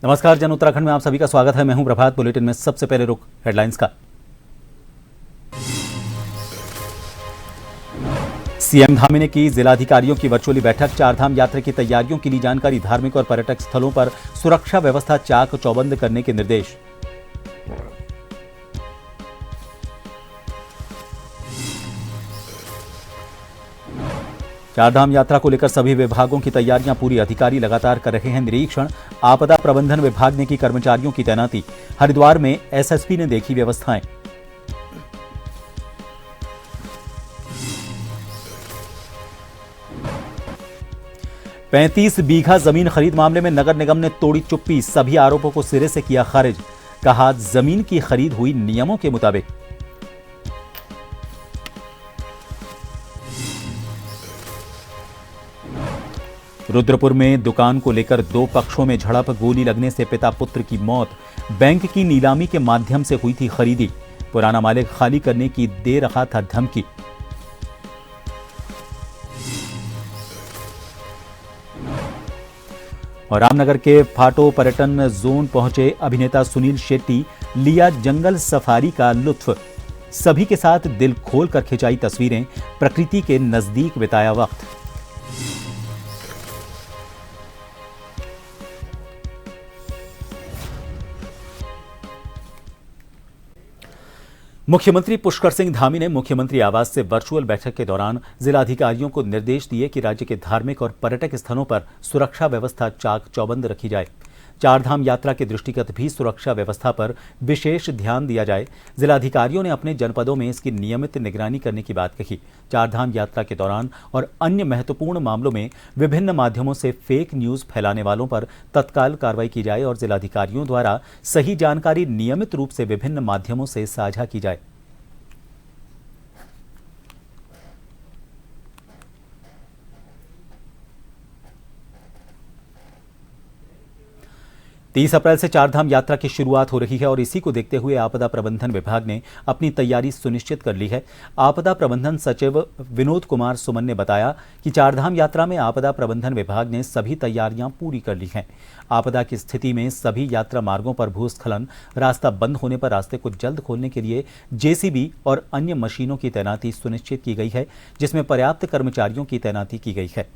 नमस्कार, जन उत्तराखंड में आप सभी का स्वागत है। मैं हूं प्रभात। बुलेटिन में सबसे पहले रुख हेडलाइंस का। सीएम धामी ने की जिलाधिकारियों की वर्चुअली बैठक। चारधाम यात्रा की तैयारियों की ली जानकारी। धार्मिक और पर्यटक स्थलों पर सुरक्षा व्यवस्था चाक चौबंद करने के निर्देश। चारधाम यात्रा को लेकर सभी विभागों की तैयारियां पूरी। अधिकारी लगातार कर रहे हैं निरीक्षण। आपदा प्रबंधन विभाग ने की कर्मचारियों की तैनाती। हरिद्वार में एसएसपी ने देखी व्यवस्थाएं। पैंतीस बीघा जमीन खरीद मामले में नगर निगम ने तोड़ी चुप्पी। सभी आरोपों को सिरे से किया खारिज। कहा, जमीन की खरीद हुई नियमों के मुताबिक। रुद्रपुर में दुकान को लेकर दो पक्षों में झड़प। गोली लगने से पिता पुत्र की मौत। बैंक की नीलामी के माध्यम से हुई थी खरीदी। पुराना मालिक खाली करने की दे रहा था धमकी। और रामनगर के फाटो पर्यटन जोन पहुंचे अभिनेता सुनील शेट्टी। लिया जंगल सफारी का लुत्फ। सभी के साथ दिल खोलकर खिंचाई तस्वीरें। प्रकृति के नजदीक बिताया वक्त। मुख्यमंत्री पुष्कर सिंह धामी ने मुख्यमंत्री आवास से वर्चुअल बैठक के दौरान जिलाधिकारियों को निर्देश दिए कि राज्य के धार्मिक और पर्यटक स्थलों पर सुरक्षा व्यवस्था चाक चौबंद रखी जाए। चारधाम यात्रा के दृष्टिगत भी सुरक्षा व्यवस्था पर विशेष ध्यान दिया जाए। जिलाधिकारियों ने अपने जनपदों में इसकी नियमित निगरानी करने की बात कही। चारधाम यात्रा के दौरान और अन्य महत्वपूर्ण मामलों में विभिन्न माध्यमों से फेक न्यूज फैलाने वालों पर तत्काल कार्रवाई की जाए और जिलाधिकारियों द्वारा सही जानकारी नियमित रूप से विभिन्न माध्यमों से साझा की जाए। 30 अप्रैल से चारधाम यात्रा की शुरुआत हो रही है और इसी को देखते हुए आपदा प्रबंधन विभाग ने अपनी तैयारी सुनिश्चित कर ली है। आपदा प्रबंधन सचिव विनोद कुमार सुमन ने बताया कि चारधाम यात्रा में आपदा प्रबंधन विभाग ने सभी तैयारियां पूरी कर ली हैं। आपदा की स्थिति में सभी यात्रा मार्गों पर भूस्खलन, रास्ता बंद होने पर रास्ते को जल्द खोलने के लिए जेसीबी और अन्य मशीनों की तैनाती सुनिश्चित की गई है, जिसमें पर्याप्त कर्मचारियों की तैनाती की गई है।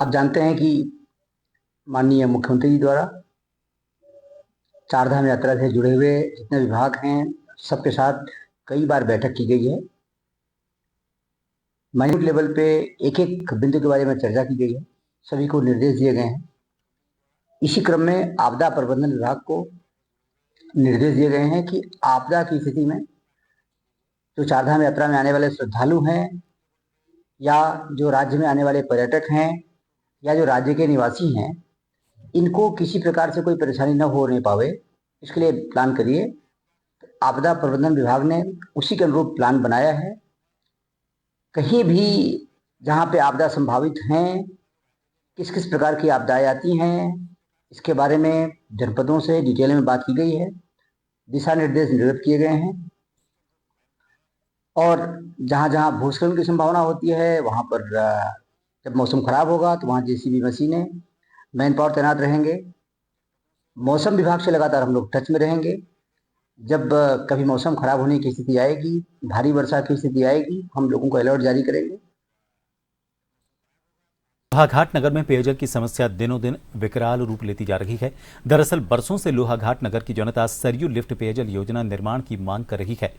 आप जानते हैं कि माननीय मुख्यमंत्री जी द्वारा चारधाम यात्रा से जुड़े हुए जितने विभाग हैं सबके साथ कई बार बैठक की गई है। माइन्यूट लेवल पे एक एक बिंदु के बारे में चर्चा की गई है। सभी को निर्देश दिए गए हैं। इसी क्रम में आपदा प्रबंधन विभाग को निर्देश दिए गए हैं कि आपदा की स्थिति में जो चारधाम यात्रा में आने वाले श्रद्धालु हैं या जो राज्य में आने वाले पर्यटक हैं या जो राज्य के निवासी हैं, इनको किसी प्रकार से कोई परेशानी न होने पावे, इसके लिए प्लान करिए। आपदा प्रबंधन विभाग ने उसी के अनुरूप प्लान बनाया है। कहीं भी जहाँ पे आपदा संभावित हैं, किस किस प्रकार की आपदाएं आती हैं, इसके बारे में जनपदों से डिटेल में बात की गई है। दिशा निर्देश निर्गत किए गए हैं और जहाँ जहाँ भूस्खलन की संभावना होती है वहाँ पर जब मौसम खराब होगा तो वहाँ जेसीबी मशीनें, मैन पावर तैनात रहेंगे। मौसम विभाग से लगातार हम लोग टच में रहेंगे। जब कभी मौसम खराब होने की स्थिति आएगी, भारी वर्षा की स्थिति आएगी, हम लोगों को अलर्ट जारी करेंगे। लोहाघाट नगर में पेयजल की समस्या दिनों दिन विकराल रूप लेती जा रही है। दरअसल बरसों से लोहाघाट नगर की जनता सरयू लिफ्ट पेयजल योजना निर्माण की मांग कर रही है,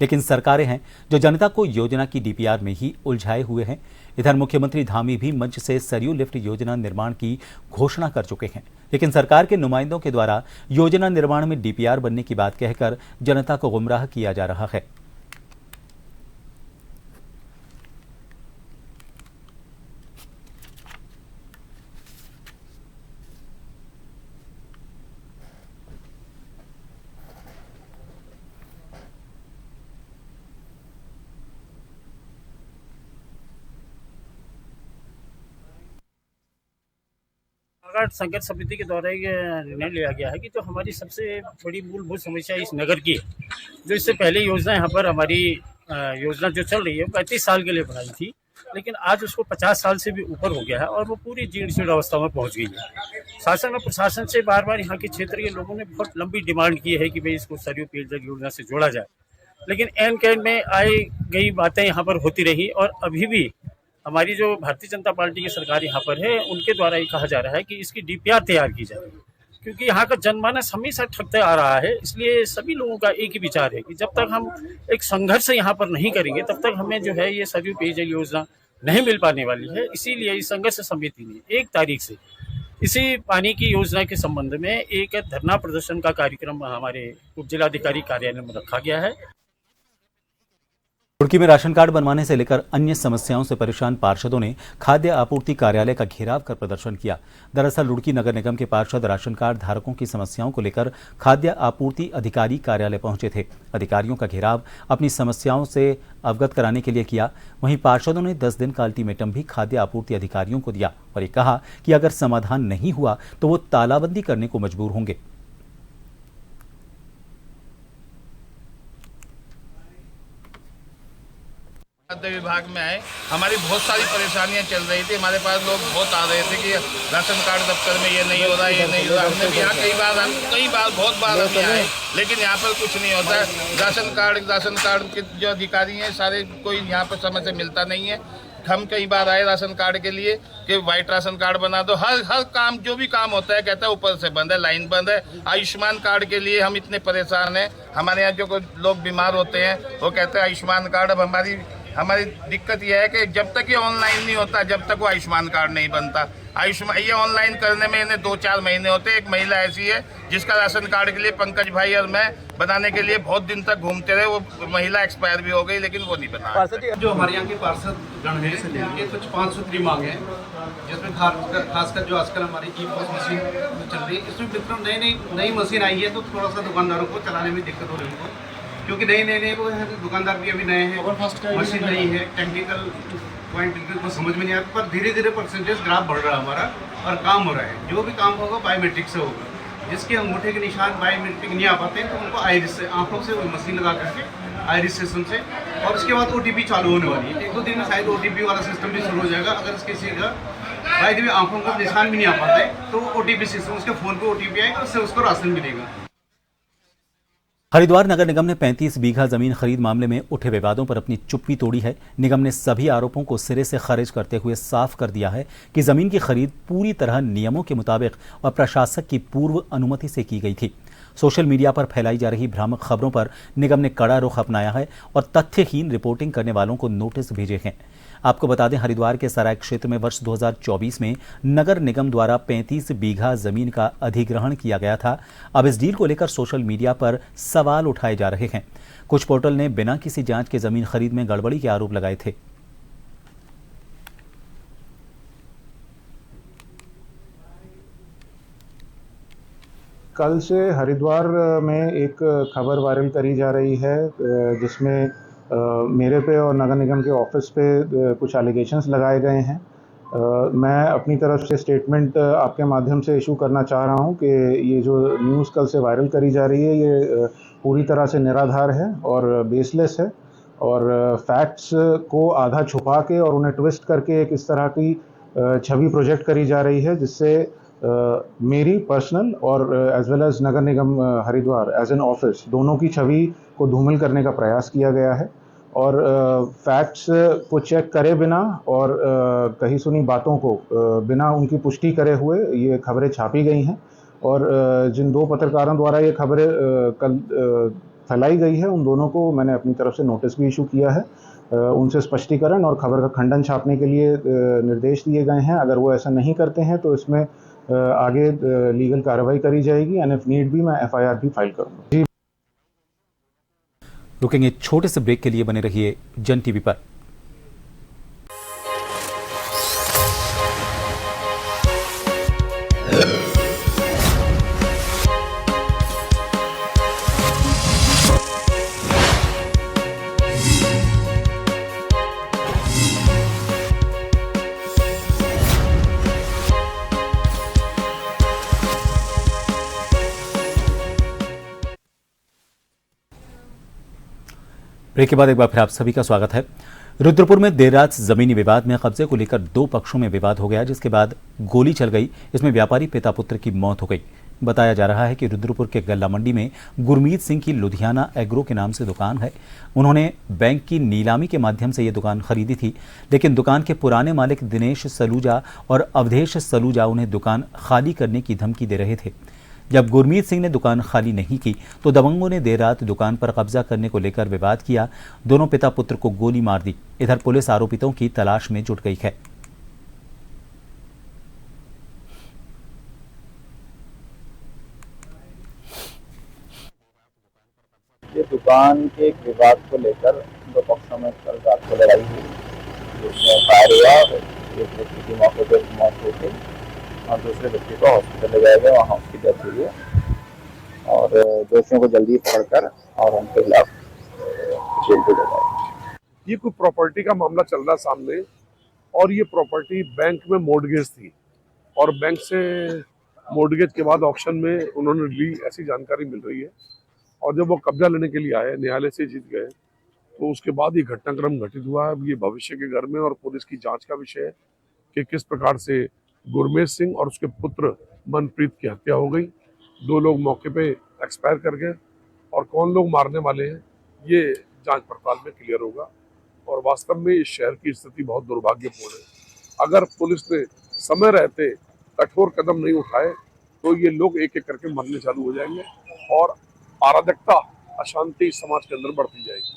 लेकिन सरकारें हैं जो जनता को योजना की डीपीआर में ही उलझाए हुए हैं। इधर मुख्यमंत्री धामी भी मंच से सरयू लिफ्ट योजना निर्माण की घोषणा कर चुके हैं, लेकिन सरकार के नुमाइंदों के द्वारा योजना निर्माण में डीपीआर बनने की बात कहकर जनता को गुमराह किया जा रहा है। कार्ड संघर्ष समिति के द्वारा ये निर्णय लिया गया है कि जो हमारी सबसे बड़ी मूलभूत समस्या इस नगर की है, जो इससे पहले योजना यहाँ पर हमारी योजना जो चल रही है 35 साल के लिए बनाई थी, लेकिन आज उसको 50 साल से भी ऊपर हो गया है और वो पूरी जीर्ण शीर्ण अवस्था में पहुंच गई है। शासन और प्रशासन से बार बार यहाँ के क्षेत्र के लोगों ने बहुत लंबी डिमांड की है कि भाई इसको सरयू पेयजल योजना से जोड़ा जाए, लेकिन एन कैन में आई गई बातें यहाँ पर होती रही और अभी भी हमारी जो भारतीय जनता पार्टी की सरकार यहाँ पर है उनके द्वारा ये कहा जा रहा है कि इसकी डीपीआर तैयार की जाए, क्योंकि यहाँ का जनमानस हमेशा ठगते आ रहा है। इसलिए सभी लोगों का एक ही विचार है कि जब तक हम एक संघर्ष यहाँ पर नहीं करेंगे तब तक हमें जो है ये सरयू पेयजल योजना नहीं मिल पाने वाली है। इसीलिए इस संघर्ष समिति ने 1 तारीख से इसी पानी की योजना के संबंध में एक धरना प्रदर्शन का कार्यक्रम हमारे उप जिलाधिकारी कार्यालय में रखा गया है। रुड़की में राशन कार्ड बनवाने से लेकर अन्य समस्याओं से परेशान पार्षदों ने खाद्य आपूर्ति कार्यालय का घेराव कर प्रदर्शन किया। दरअसल रुड़की नगर निगम के पार्षद राशन कार्ड धारकों की समस्याओं को लेकर खाद्य आपूर्ति अधिकारी कार्यालय पहुंचे थे। अधिकारियों का घेराव अपनी समस्याओं से अवगत कराने के लिए किया। वहीं पार्षदों ने 10 दिन का अल्टीमेटम भी खाद्य आपूर्ति अधिकारियों को दिया और ये कहा कि अगर समाधान नहीं हुआ तो वो तालाबंदी करने को मजबूर होंगे। खाद्य विभाग में आए, हमारी बहुत सारी परेशानियां चल रही थी। हमारे पास लोग बहुत आ रहे थे कि राशन कार्ड दफ्तर में ये नहीं हो रहा, ये नहीं हो रहा। हमने भी यहाँ कई बार बहुत बार हम आए, लेकिन यहाँ पर कुछ नहीं होता। राशन कार्ड के जो अधिकारी हैं सारे कोई यहाँ पर समय से मिलता नहीं है। हम कई बार आए राशन कार्ड के लिए कि वाइट राशन कार्ड बना दो, हर काम जो भी काम होता है कहता है ऊपर से बंद है, लाइन बंद है। आयुष्मान कार्ड के लिए हम इतने परेशान हैं। हमारे यहाँ जो लोग बीमार होते हैं वो कहते हैं आयुष्मान कार्ड। अब हमारी दिक्कत यह है कि जब तक ये ऑनलाइन नहीं होता, जब तक वो आयुष्मान कार्ड नहीं बनता। आयुष्मान ये ऑनलाइन करने में इन्हें 2-4 महीने होते। एक महिला ऐसी है जिसका राशन कार्ड के लिए पंकज भाई और मैं बनाने के लिए बहुत दिन तक घूमते रहे। वो महिला एक्सपायर भी हो गई, लेकिन वो नहीं बना। जो हमारे यहाँ के पार्षद गण है ये कुछ 5 सूत्री मांगे हैं, जिसमें खासकर जो आजकल हमारी ई-पॉस मशीन चल रही है, इसमें मतलब नई मशीन आई है तो थोड़ा सा दुकानदारों को चलाने में दिक्कत हो रही है, क्योंकि नए वो दुकानदार भी अभी नए हैं, मशीन नहीं है, टेक्निकल पॉइंट को समझ में नहीं आता। पर धीरे धीरे परसेंटेज ग्राफ बढ़ रहा है हमारा और काम हो रहा है। जो भी काम होगा बायोमेट्रिक से होगा। जिसके अंगूठे के निशान बायोमेट्रिक नहीं आ पाते हैं तो उनको आइरिस से, आंखों से वो मशीन लगा करके आइरिस सिस्टम से, और उसके बाद OTP चालू होने वाली है। 1-2 दिन में शायद OTP वाला सिस्टम भी शुरू हो जाएगा। अगर किसी का भाई भी आंखों का निशान भी नहीं आ पाता है तो OTP सिस्टम, उसके फ़ोन पे OTP आएगा, उससे उसको राशन मिलेगा। हरिद्वार नगर निगम ने 35 बीघा जमीन खरीद मामले में उठे विवादों पर अपनी चुप्पी तोड़ी है। निगम ने सभी आरोपों को सिरे से खारिज करते हुए साफ कर दिया है कि जमीन की खरीद पूरी तरह नियमों के मुताबिक और प्रशासक की पूर्व अनुमति से की गई थी। सोशल मीडिया पर फैलाई जा रही भ्रामक खबरों पर निगम ने कड़ा रुख अपनाया है और तथ्यहीन रिपोर्टिंग करने वालों को नोटिस भेजे हैं। आपको बता दें, हरिद्वार के सराय क्षेत्र में वर्ष 2024 में नगर निगम द्वारा 35 बीघा जमीन का अधिग्रहण किया गया था। अब इस डील को लेकर सोशल मीडिया पर सवाल उठाए जा रहे हैं। कुछ पोर्टल ने बिना किसी जांच के जमीन खरीद में गड़बड़ी के आरोप लगाए थे। कल से हरिद्वार में एक खबर वायरल करी जा रही है जिसमें मेरे पे और नगर निगम के ऑफिस पे कुछ एलिगेशंस लगाए गए हैं। मैं अपनी तरफ से स्टेटमेंट आपके माध्यम से इशू करना चाह रहा हूं कि ये जो न्यूज़ कल से वायरल करी जा रही है ये पूरी तरह से निराधार है और बेसलेस है, और फैक्ट्स को आधा छुपा के और उन्हें ट्विस्ट करके एक इस तरह की छवि प्रोजेक्ट करी जा रही है जिससे मेरी पर्सनल और एज वेल एज नगर निगम हरिद्वार एज एन ऑफिस दोनों की छवि को धूमिल करने का प्रयास किया गया है। और फैक्ट्स को चेक करे बिना और कही सुनी बातों को बिना उनकी पुष्टि करे हुए ये खबरें छापी गई हैं। और जिन 2 पत्रकारों द्वारा ये खबरें कल फैलाई गई है उन दोनों को मैंने अपनी तरफ से नोटिस भी इशू किया है। उनसे स्पष्टीकरण और खबर का खंडन छापने के लिए निर्देश दिए गए हैं। अगर वो ऐसा नहीं करते हैं तो इसमें आगे लीगल कार्रवाई करी जाएगी एंड इफ नीड भी मैं FIR भी फाइल करूँगा। रुकेंगे छोटे से ब्रेक के लिए, बने रहिए जन टीवी पर। ब्रेक के बाद एक बार फिर आप सभी का स्वागत है। रुद्रपुर में देर रात जमीनी विवाद में कब्जे को लेकर दो पक्षों में विवाद हो गया, जिसके बाद गोली चल गई। इसमें व्यापारी पिता पुत्र की मौत हो गई। बताया जा रहा है कि रुद्रपुर के गल्ला मंडी में गुरमीत सिंह की लुधियाना एग्रो के नाम से दुकान है। उन्होंने बैंक की नीलामी के माध्यम से ये दुकान खरीदी थी, लेकिन दुकान के पुराने मालिक दिनेश सलूजा और अवधेश सलूजा उन्हें दुकान खाली करने की धमकी दे रहे थे। जब गुरमीत सिंह ने दुकान खाली नहीं की तो दबंगों ने देर रात दुकान पर कब्जा करने को लेकर विवाद किया। दोनों पिता पुत्र को गोली मार दी। इधर पुलिस आरोपितों की तलाश में जुट गई है। ये दुकान के एक विवाद को लेकर दो पक्षों में कल रात को लड़ाई हुई, जिसमें फायर हुआ। एक व्यक्ति की मौके पर मौत हो गई और दूसरे व्यक्ति को हॉस्पिटल ले जाया गया, वहाँ उसकी डेथ हुई है। और दोषियों को जल्दी पकड़कर और उनके खिलाफ जेल को ले जाएगा। ये कोई प्रॉपर्टी का मामला चल रहा सामने, और ये प्रॉपर्टी बैंक में मॉर्टगेज थी और बैंक से मॉर्टगेज के बाद ऑक्शन में उन्होंने ली, ऐसी जानकारी मिल रही है। और जब वो कब्जा लेने के लिए आए, न्यायालय से जीत गए, तो उसके बाद ये घटनाक्रम घटित हुआ है। ये भविष्य के घर में और पुलिस की जांच का विषय है कि किस प्रकार से गुरमीत सिंह और उसके पुत्र मनप्रीत की हत्या हो गई। दो लोग मौके पे एक्सपायर कर गए और कौन लोग मारने वाले हैं ये जांच पड़ताल में क्लियर होगा। और वास्तव में इस शहर की स्थिति बहुत दुर्भाग्यपूर्ण है। अगर पुलिस ने समय रहते कठोर कदम नहीं उठाए तो ये लोग एक एक करके मरने चालू हो जाएंगे और अराजकता, अशांति समाज के अंदर बढ़ती जाएगी।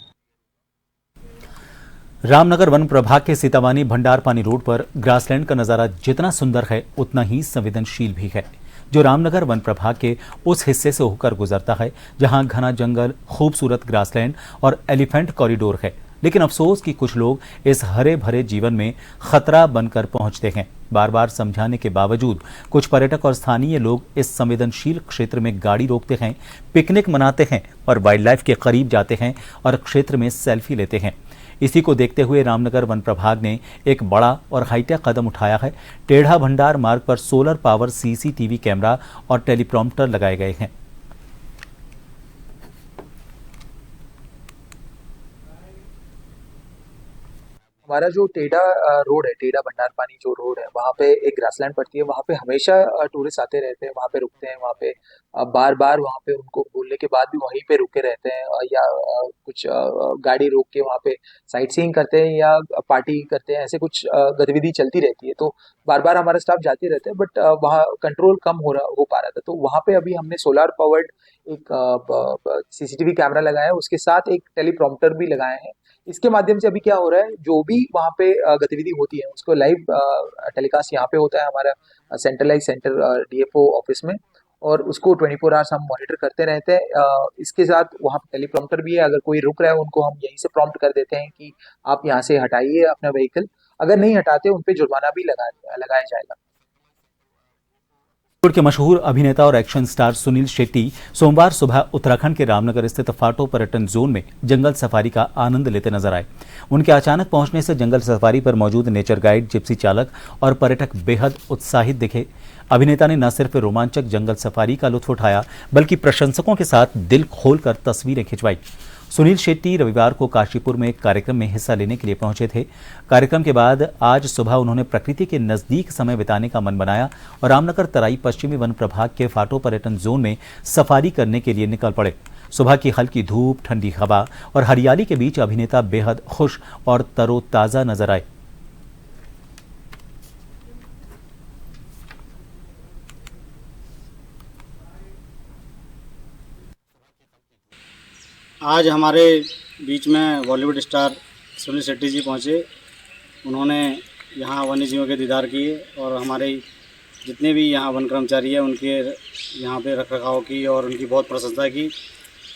रामनगर वन प्रभाग के सीतावानी भंडारपानी रोड पर ग्रासलैंड का नजारा जितना सुंदर है उतना ही संवेदनशील भी है, जो रामनगर वन प्रभाग के उस हिस्से से होकर गुजरता है जहां घना जंगल, खूबसूरत ग्रासलैंड और एलिफेंट कॉरिडोर है। लेकिन अफसोस कि कुछ लोग इस हरे भरे जीवन में खतरा बनकर पहुंचते हैं। बार बार समझाने के बावजूद कुछ पर्यटक और स्थानीय लोग इस संवेदनशील क्षेत्र में गाड़ी रोकते हैं, पिकनिक मनाते हैं और वाइल्ड लाइफ के करीब जाते हैं और क्षेत्र में सेल्फी लेते हैं। इसी को देखते हुए रामनगर वन प्रभाग ने एक बड़ा और हाईटेक कदम उठाया है। टेढ़ा भंडार मार्ग पर सोलर पावर सीसीटीवी कैमरा और टेलीप्रॉम्प्टर लगाए गए हैं। हमारा जो टेढ़ा रोड है, टेढ़ा भंडारपानी जो रोड है, वहाँ पे एक ग्रासलैंड पड़ती है। वहाँ पे हमेशा टूरिस्ट आते रहते हैं, वहाँ पे रुकते हैं। वहाँ पे बार बार वहाँ पे उनको बोलने के बाद भी वहीं पे रुके रहते हैं, या कुछ गाड़ी रोक के वहाँ पे साइट सीइंग करते हैं या पार्टी करते हैं। ऐसे कुछ गतिविधि चलती रहती है। तो बार बार हमारा स्टाफ जाते रहते हैं, बट वहाँ कंट्रोल कम हो पा रहा था। तो वहाँ पे अभी हमने सोलर पावर्ड एक सीसीटीवी कैमरा लगाया है, उसके साथ एक टेलीप्रॉम्प्टर भी लगाए हैं। इसके माध्यम से अभी क्या हो रहा है, जो भी वहाँ पे गतिविधि होती है उसको लाइव टेलीकास्ट यहाँ पे होता है हमारा सेंट्रलाइज सेंटर डीएफओ ऑफिस में, और उसको 24 आवर्स हम मॉनिटर करते रहते हैं। इसके साथ वहाँ पे टेलीप्रॉम्प्टर भी है। अगर कोई रुक रहा है उनको हम यहीं से प्रॉम्प्ट कर देते हैं कि आप यहाँ से हटाइए अपना व्हीकल। अगर नहीं हटाते उन पे जुर्माना भी लगाया जाएगा। बॉलीवुड के मशहूर अभिनेता और एक्शन स्टार सुनील शेट्टी सोमवार सुबह उत्तराखंड के रामनगर स्थित फाटो पर्यटन जोन में जंगल सफारी का आनंद लेते नजर आए। उनके अचानक पहुंचने से जंगल सफारी पर मौजूद नेचर गाइड, जिप्सी चालक और पर्यटक बेहद उत्साहित दिखे। अभिनेता ने न सिर्फ रोमांचक जंगल सफारी का लुत्फ उठाया, बल्कि प्रशंसकों के साथ दिल खोलकर तस्वीरें खिंचवाई। सुनील शेट्टी रविवार को काशीपुर में एक कार्यक्रम में हिस्सा लेने के लिए पहुंचे थे। कार्यक्रम के बाद आज सुबह उन्होंने प्रकृति के नजदीक समय बिताने का मन बनाया और रामनगर तराई पश्चिमी वन प्रभाग के फाटो पर्यटन जोन में सफारी करने के लिए निकल पड़े। सुबह की हल्की धूप, ठंडी हवा और हरियाली के बीच अभिनेता बेहद खुश और तरोताजा नजर आए। आज हमारे बीच में बॉलीवुड स्टार सुनील शेट्टी जी पहुँचे। उन्होंने यहाँ वन्य जीवों के दीदार किए और हमारे जितने भी यहाँ वन कर्मचारी हैं उनके यहाँ पे रखरखाव की और उनकी बहुत प्रशंसा की।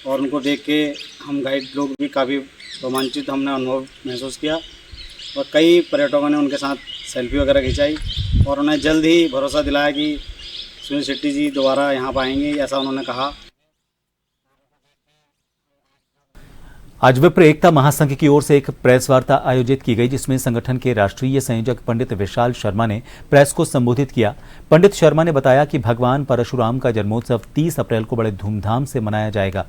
और उनको देख के हम गाइड लोग भी काफ़ी रोमांचित हमने अनुभव महसूस किया और कई पर्यटकों ने उनके साथ सेल्फी वगैरह खिंचाई और उन्हें जल्द ही भरोसा दिलाया कि सुनील शेट्टी जी दोबारा यहाँ पर आएंगे, ऐसा उन्होंने कहा। आज विप्र एकता महासंघ की ओर से एक प्रेस वार्ता आयोजित की गई, जिसमें संगठन के राष्ट्रीय संयोजक पंडित विशाल शर्मा ने प्रेस को संबोधित किया। पंडित शर्मा ने बताया कि भगवान परशुराम का जन्मोत्सव 30 अप्रैल को बड़े धूमधाम से मनाया जाएगा।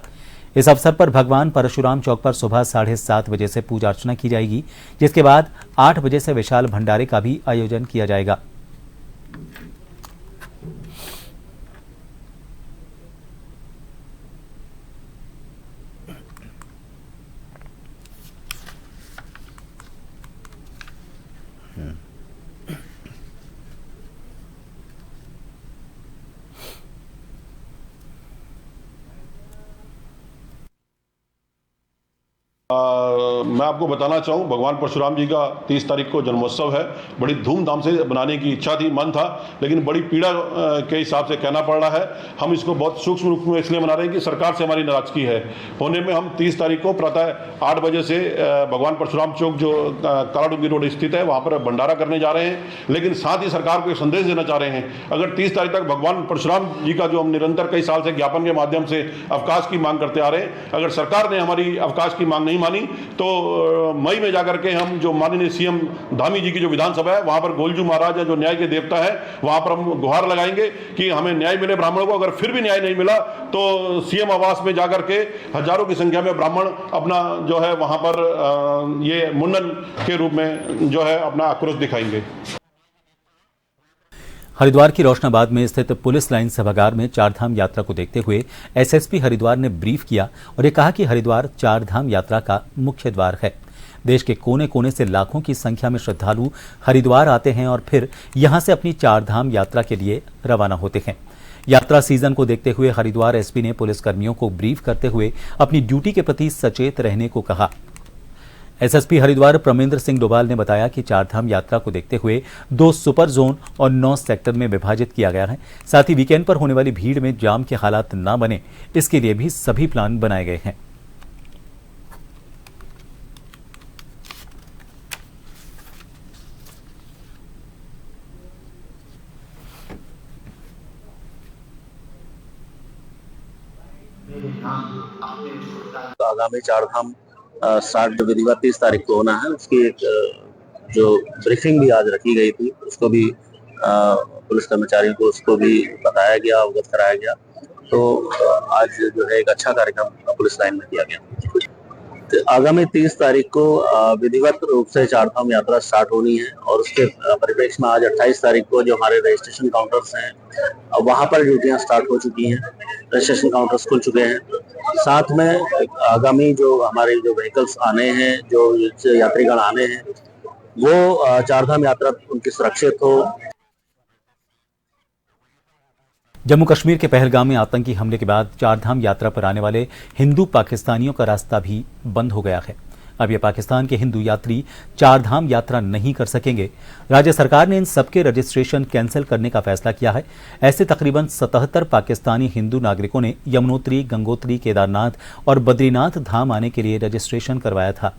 इस अवसर पर भगवान परशुराम चौक पर सुबह 7:30 बजे से पूजा अर्चना की जाएगी, जिसके बाद 8 बजे से विशाल भंडारे का भी आयोजन किया जाएगा। मैं आपको बताना चाहूँ, भगवान परशुराम जी का 30 तारीख को जन्मोत्सव है। बड़ी धूमधाम से बनाने की इच्छा थी, मन था, लेकिन बड़ी पीड़ा के हिसाब से कहना पड़ रहा है। हम इसको बहुत सूक्ष्म रूप में इसलिए मना रहे हैं कि सरकार से हमारी नाराजगी है। होने में हम 30 तारीख को प्रातः 8 बजे से भगवान परशुराम चौक जो कालाडूंगी रोड स्थित है वहाँ पर भंडारा करने जा रहे हैं। लेकिन साथ ही सरकार को एक संदेश देना चाह रहे हैं, अगर 30 तारीख तक भगवान परशुराम जी का जो हम निरंतर कई साल से ज्ञापन के माध्यम से अवकाश की मांग करते आ रहे हैं, अगर सरकार ने हमारी अवकाश की मांग नहीं मानी तो मई में जाकर के हम जो माननीय सीएम धामी जी की जो विधानसभा है वहां पर गोलजू महाराज है जो न्याय के देवता है, वहां पर हम गुहार लगाएंगे कि हमें न्याय मिले ब्राह्मणों को। अगर फिर भी न्याय नहीं मिला तो सीएम आवास में जाकर के हजारों की संख्या में ब्राह्मण अपना जो है वहां पर ये मुंडन के रूप में जो है अपना आक्रोश दिखाएंगे। हरिद्वार की रोशनाबाद में स्थित पुलिस लाइन सभागार में चारधाम यात्रा को देखते हुए एसएसपी हरिद्वार ने ब्रीफ किया और ये कहा कि हरिद्वार चारधाम यात्रा का मुख्य द्वार है। देश के कोने कोने से लाखों की संख्या में श्रद्धालु हरिद्वार आते हैं और फिर यहां से अपनी चारधाम यात्रा के लिए रवाना होते हैं। यात्रा सीजन को देखते हुए हरिद्वार एसपी ने पुलिसकर्मियों को ब्रीफ करते हुए अपनी ड्यूटी के प्रति सचेत रहने को कहा। एसएसपी हरिद्वार प्रमेंद्र सिंह डोभाल ने बताया कि चारधाम यात्रा को देखते हुए 2 सुपर जोन और 9 सेक्टर में विभाजित किया गया है। साथ ही वीकेंड पर होने वाली भीड़ में जाम के हालात न बने, इसके लिए भी सभी प्लान बनाए गए हैं। आगामी चारधाम स्टार्ट जो विधिवत 30 तारीख को होना है, उसकी एक जो ब्रीफिंग भी आज रखी गई थी, उसको भी पुलिस कर्मचारियों को उसको भी बताया गया, अवगत कराया गया। तो आज जो है एक अच्छा कार्यक्रम पुलिस लाइन में किया गया। तो आगामी 30 तारीख को विधिवत रूप से चारधाम यात्रा स्टार्ट होनी है और उसके परिप्रेक्ष्य में आज 28 तारीख को जो हमारे रजिस्ट्रेशन काउंटर्स हैं वहां पर ड्यूटियां स्टार्ट हो चुकी हैं, रजिस्ट्रेशन काउंटर्स खुल चुके हैं। साथ में आगामी जो हमारे जो व्हीकल्स आने हैं, जो यात्रीगण आने हैं, वो चारधाम यात्रा उनकी सुरक्षित हो। जम्मू कश्मीर के पहलगाम में आतंकी हमले के बाद चारधाम यात्रा पर आने वाले हिंदू पाकिस्तानियों का रास्ता भी बंद हो गया है। अब ये पाकिस्तान के हिंदू यात्री चारधाम यात्रा नहीं कर सकेंगे। राज्य सरकार ने इन सबके रजिस्ट्रेशन कैंसिल करने का फैसला किया है। ऐसे तकरीबन 77 पाकिस्तानी हिंदू नागरिकों ने यमुनोत्री, गंगोत्री, केदारनाथ और बद्रीनाथ धाम आने के लिए रजिस्ट्रेशन करवाया था।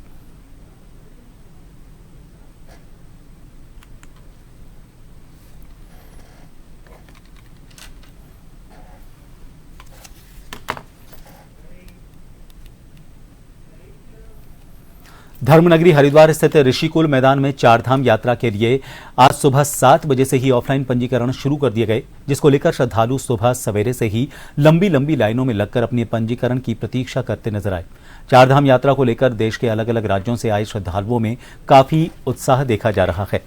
धर्मनगरी हरिद्वार स्थित ऋषिकुल मैदान में चारधाम यात्रा के लिए आज सुबह 7 बजे से ही ऑफलाइन पंजीकरण शुरू कर दिए गए, जिसको लेकर श्रद्धालु सुबह सवेरे से ही लंबी लंबी लाइनों में लगकर अपने पंजीकरण की प्रतीक्षा करते नजर आए। चारधाम यात्रा को लेकर देश के अलग अलग राज्यों से आए श्रद्धालुओं में काफी उत्साह देखा जा रहा है।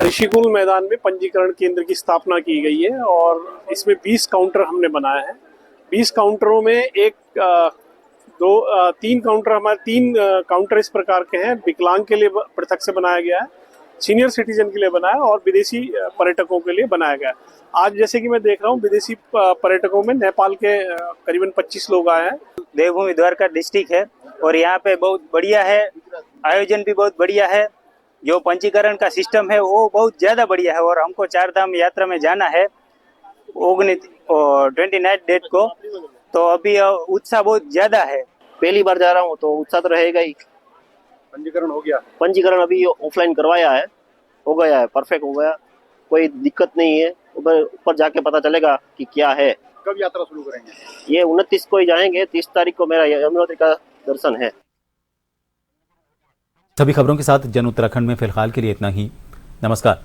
ऋषिकुल मैदान में पंजीकरण केंद्र की स्थापना की गई है और इसमें 20 काउंटर हमने बनाया है। 20 काउंटरों में 3 काउंटर हमारे 3 काउंटर इस प्रकार के हैं। विकलांग के लिए पृथक से बनाया गया है, सीनियर सिटीजन के लिए बनाया और विदेशी पर्यटकों के लिए बनाया गया। आज जैसे कि मैं देख रहा हूँ विदेशी पर्यटकों में नेपाल के करीबन 25 लोग आए हैं। देवभूमि द्वारका डिस्ट्रिक्ट है और यहाँ पे बहुत बढ़िया है, आयोजन भी बहुत बढ़िया है। जो पंजीकरण का सिस्टम है वो बहुत ज्यादा बढ़िया है और हमको चारधाम यात्रा में जाना है 29 डेट को, तो अभी उत्साह बहुत ज्यादा है। पहली बार जा रहा हूँ तो उत्साह तो रहेगा ही। पंजीकरण हो गया? पंजीकरण अभी ऑफलाइन करवाया है, हो गया है, परफेक्ट हो गया, कोई दिक्कत नहीं है। ऊपर जाके पता चलेगा कि क्या है। कब यात्रा शुरू करेंगे? ये 29 को ही जाएंगे। 30 तारीख को मेरा यमुनोत्री का दर्शन है। सभी खबरों के साथ जन उत्तराखंड में फिलहाल के लिए इतना ही। नमस्कार।